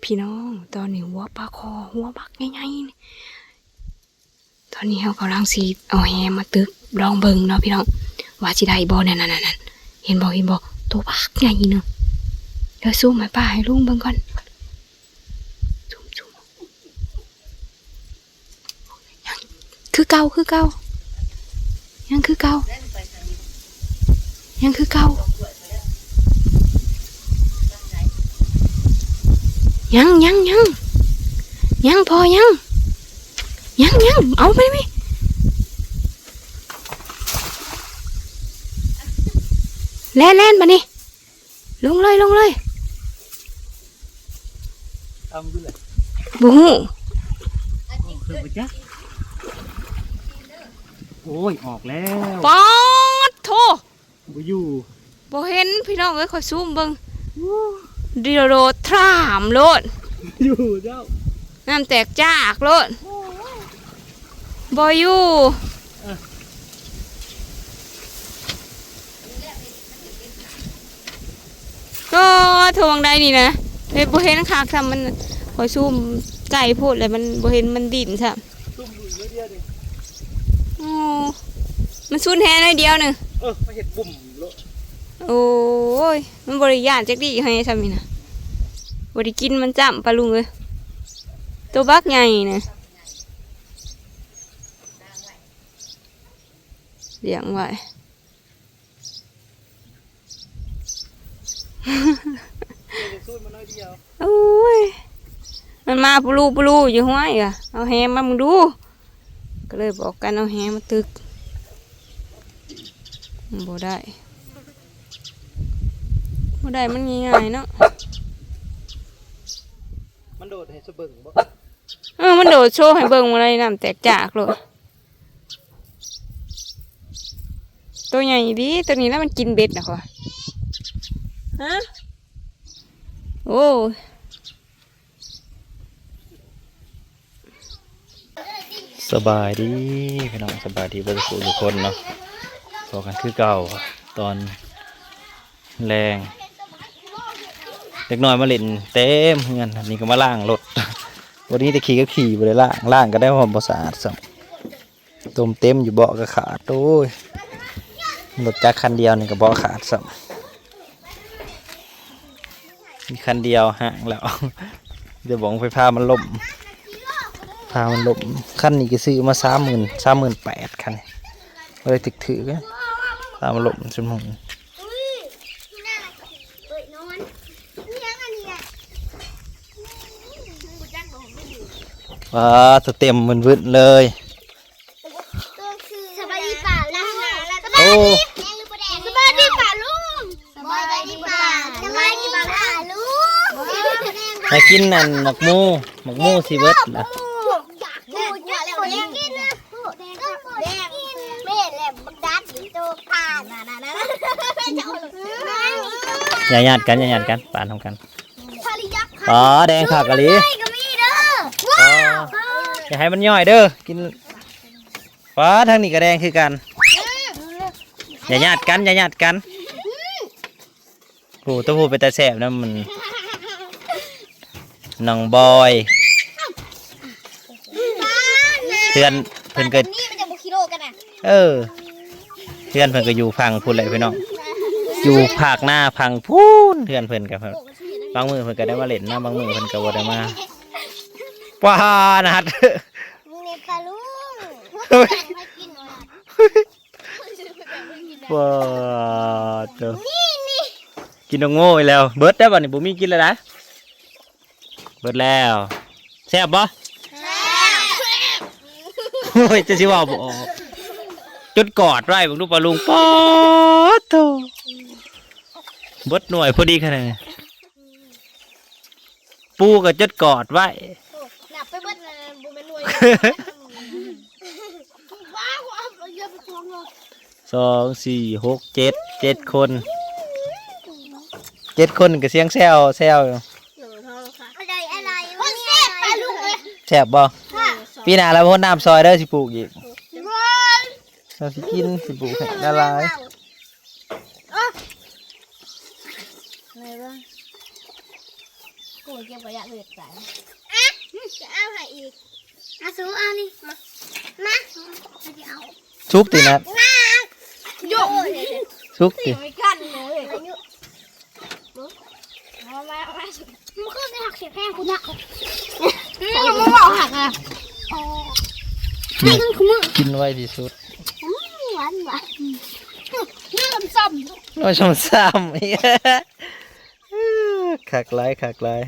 พี่น้องตอนนี้หัวปลาคอหัวบักง่ายๆตอนนี้เรากำลังสีเอาแหมาตึกลองเบิ่งเนาะพี่น้องว่าสิได้บ่นั่นเห็นบ่ตัวบักใหญ่เนาะเดี๋ยวซูมให้ป้าให้ลุงเบิ่งก่อนซูมยังคือเก่ายังคือเก่ายังพอยังเอาไปไหมเล่นมานี่ลงเลยบูฮูโอ้ยออกแล้วป๊อดโถบ่อยู่บ่เห็นพี่น้องเอ้ยขอซูมเบิ่งดิโรทรามโลดอยู่เจ้าน้ำแตกจากโลดบ่อยู่ก็ทวงได้นี่นะเลยบ่เห็นคักซ้ำมันขอซูมไก่พูดเลยมันบ่เห็นมันดิ่นซ้ำซุ่มอยู่เดียวดิโอ้มันสูญแฮในเดียวหนึ่งมาเห็ดบุ่มโลโอ้ยมันบริยานจักดีให้ทำนี่นะบริกินมันจ้ำปลาลุงเลยตัวบักใหญ่นะเลี้ยงไว้โอ้ยมันมาปูลูอยู่ห้วยอ่ะเอาแฮมามึงดูก็เลยบอกกันเอาแฮมาตึกบ่ได้มันง่ายๆเนาะมันโดดให้สะเบิ่งบ่มันโดดโชว์ให้เบิ่งอะไรน้ำแตกจากเลยตัวใหญ่ดีตัวนี้แล้วมันกินเบ็ดนะค่ะฮะโอ้สบายดีพี่น้องสบายดีบ่ทุกคนเนาะพอกันคือเก่าตอนแรงเด็กน้อยมาเล่นเต็มเงินนี่ก็มาล่างรถวันนี้จะขี่ก็ขี่ไปเลยล่างก็ได้ความสะอาดสัมต้มเต็มอยู่เบาะก็ขาดโอ้ยรถจักรคันเดียวนี่ก็เบาะขาดสัมมีคันเดียวห่างแล้วเดี๋ยวบอกไฟพามันล่มคันนี้ก็ซื้อมา38,000คันเลยถือกันตามมันล่มจนหงว้าตัวเต็มมันวืดเลยสบายดีป่าลุงโอ้สบายดีป่าลุงสบายดีป่าลุงให้กินนั่นหมักมูสิเบิดนะอย่าหยาดกันปานทำกันอ๋อแดงผักกะลิอย่าให้มันย่อยเด้อกินฟ้าทางนี้ก็แดงคือกันอย่าหยาดกันโอ้ตัวผู้ไปแต่แสบนะมันน้องบอยเพื่อนก็เพื่อนก็อยู่พังพูดอะไรพี่น้องอยู่ภาคหน้าพังพูนเพื่อนกับบางมือเพื่อนก็ได้มาเล่นนะบางมือเพื่อนก็บ่ได้มาว้านัดว้าเจ้ากินนงโง่ไปแล้วเบิร์ดได้ป่ะนี่บุมีกินแล้วนะเบิร์ดแล้วแซ่บบ่โอ้ยจะชิว่าบ่จุดกอดไว้บุกลูกปลาลุงป๊อดโตเบิร์ดหน่วยพอดีขนาดนี้ปูกับจุดกอดไว้2 4 6 7คนกับเสียงแซวแซ่บบ่ปีหน้าเราพ่นน้ำซอยเด้อสิปลูกอีกเราสิกินสิปลูกแห้งละลาย เก็บขยะเหือดใส่จะเอาให้อีกเอาสู้เอานี่มาจะเอา ชุกตินัด โยก ชุกติ ไม่กันเลยมามันขึ้นไปหักเสียแพงคุณนะมันบอกหักอ่ะให้ขึ้นคุณมึง กินไว้ที่สุด หวานนี่ซ้ำ น้อยชมซ้ำคักหลายคักหลาย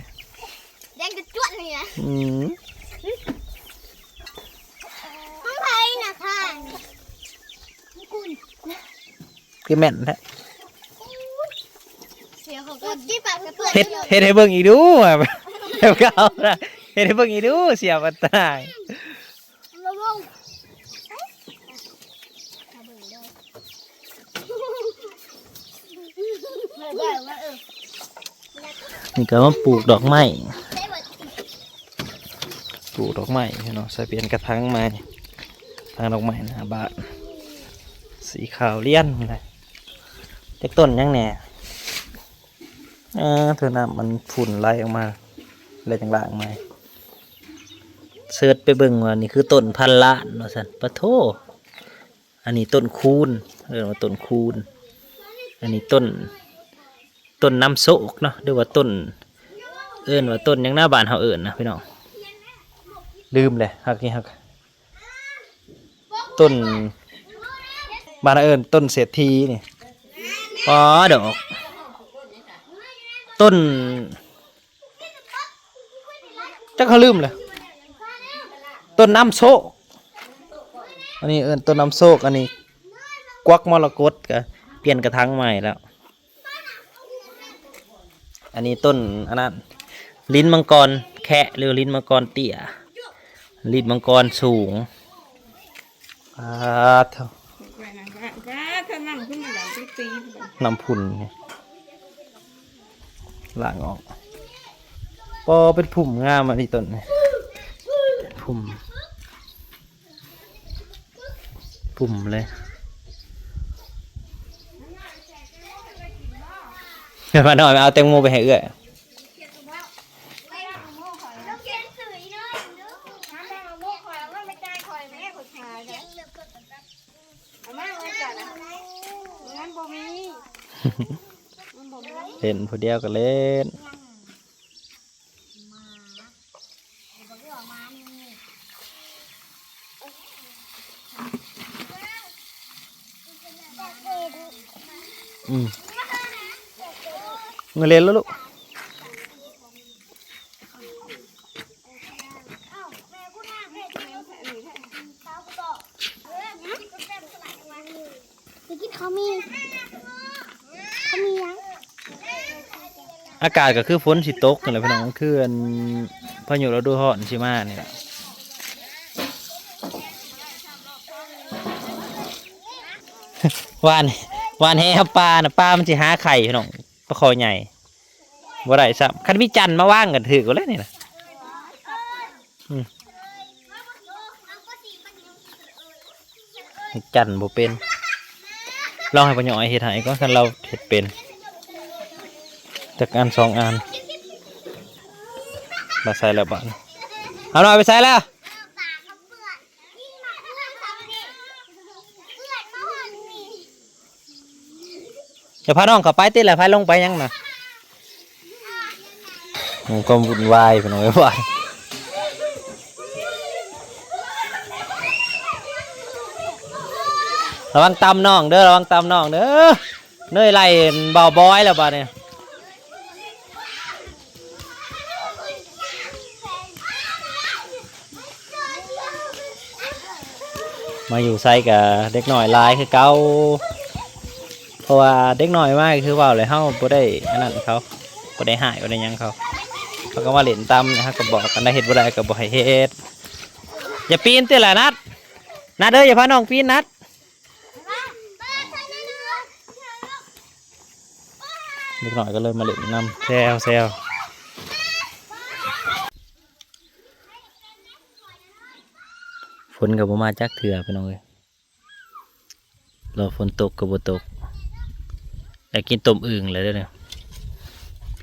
แดงกระจวดนี่นะ ม ต้องไทยนะค่ะคุณ คือแม่นแท้ เสียของกูจี้ปากเปื่อน เฮ็ดให้เบิ่งอีกดูอ่ะเดี๋ยวก็เอาละเฮ็ดให้เบิ่งอีกดูเสียบ่ตาย มาลงได้ว่านี่ก็มาปลูกดอกไม้ปลูกดอกไม้พี่น้องใส่เปลี่ยนกระถางไม้ทางดอกไม้หน้าบ้านสีขาวเลี่ยนเลยเล็กต้นยังแหน่เธอน้ำมันฝุ่นไหลออกมาอะไรต่างๆมาเสิร์ชไปเบิ่งว่านี่คือต้นพันล้านว่าซั่นปะโถอันนี้ต้นคูนเรียกว่าต้นคูนอันนี้ต้นน้ำโศกเนาะหรือว่าต้นเอิ้นว่าต้นยังหน้าบ้านเฮาเอิ้นนะพี่น้องลืมเลยฮักนี่ฮักต้นบ้านเราเอิ้นต้นเศรษฐีนี่อ๋อดอกต้นจักเขาลืมเลยต้นน้ำโชคอันนี้เอิ้นต้นน้ำโชคอันนี้กวักมรกตก็เปลี่ยนกระถางใหม่แล้วอันนี้ต้นอันนั้นลิ้นมังกรแคะหรือลิ้นมังกรเตี้ยลิ้นมังกรสูงเท่าน้ำพุ่นนี่ล้างออกพอเป็นผุ่มงามอันนี้ต้นนี่ผุ่มเลยเดี๋ยวมาหน่อยเอาแตงโมไปให้เอื้อยเล่นผู้เดียวก็เล่นเงินเล่นแล้วลูกอากาศก็คือฝนสิตกนั่นแหละพี่น้องคือพายุฤดูร้อนสิมานี่แหละวานแห่ปลาน่ะปลามันสิหาไข่พี่น้องปลาคอใหญ่บ่ได้ซ้ำคันมีจันทร์มาว่างกันถือก็เลยนี่นะจันทร์บ่เป็นลองให้ปะหน่อยเฮ็ดให้ก็คันเราเฮ็ดเป็นจากอัน2 อันมาใส่แล้วบ้านเอาหน่อยไปใส่แล้วจะพาน้องเข้าไปติดแหละพาลงไปยังนะมันก็วุ่นวายเป็นอะไรวะระวังตำน้องเด้อระวังตำน้องเด้อเนยไล่เบาบอยแล้วบ้านเนี่ยมาอยู่ไซกับเด็กหน่อยลายคือเก่าเพราะว่าเด็กหน่อยมากคือว่าเลยเฮาบ่ได้อันนั้นเขาบ่ได้หายบ่ได้ยังเขาก็มาเล่นตำนะครับก็บอกกันได้เฮ็ดบ่ได้ก็บ่ให้เฮ็ดอย่าปีนติล่ะนัดเด้ออย่าพาน้องปีนนัดเด็กหน่อยก็เลยมาเล่นน้ำแซวฝนก็บ่มาจักเถื่อพี่น้องเอ้ยรอฝนตกก็บ่ตกอยากกินต้มอึ่งเลยเด้อเนี่ย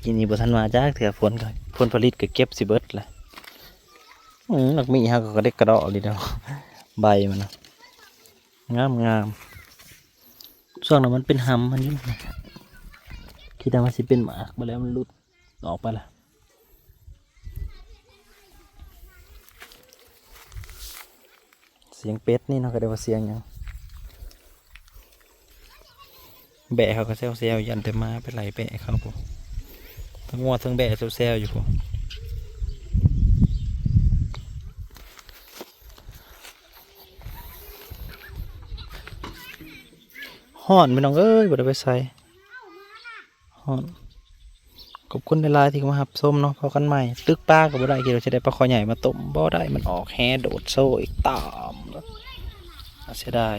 กินนี่บ่ทันมาจักเถื่อฝนก็ ผลผลิตก็เก็บสิเบิดแหละหนักมีฮะก็ได้กระเดาะเลยเดียว ใบมันนะงามช่วงนั้นมันเป็นหำมันอยุ่งคิดว่าสิเป็นหมากมาแล้วมันหลุดออกไปละเสียงเป็ดนี่เนาะก็ได้ว่าเสียงหยังแบะเขาก็เซลยันแต่มาไปไหลแบะเขาปุ๊ทั้งงวดทั้งแบะเซลอยู่ปุ๊ห่อนไม่น้องเอ้ยบ่ได้ไปใส่ห่อนขอบคุณในไลน์ที่มาหับส้มเนาะพอกันใหม่ตึกป้าก็บ่ได้คิดว่าจะได้ปลาคอใหญ่มาต้มบ่ได้มันออกแฮโดดโซ่อีกตามเสียดาย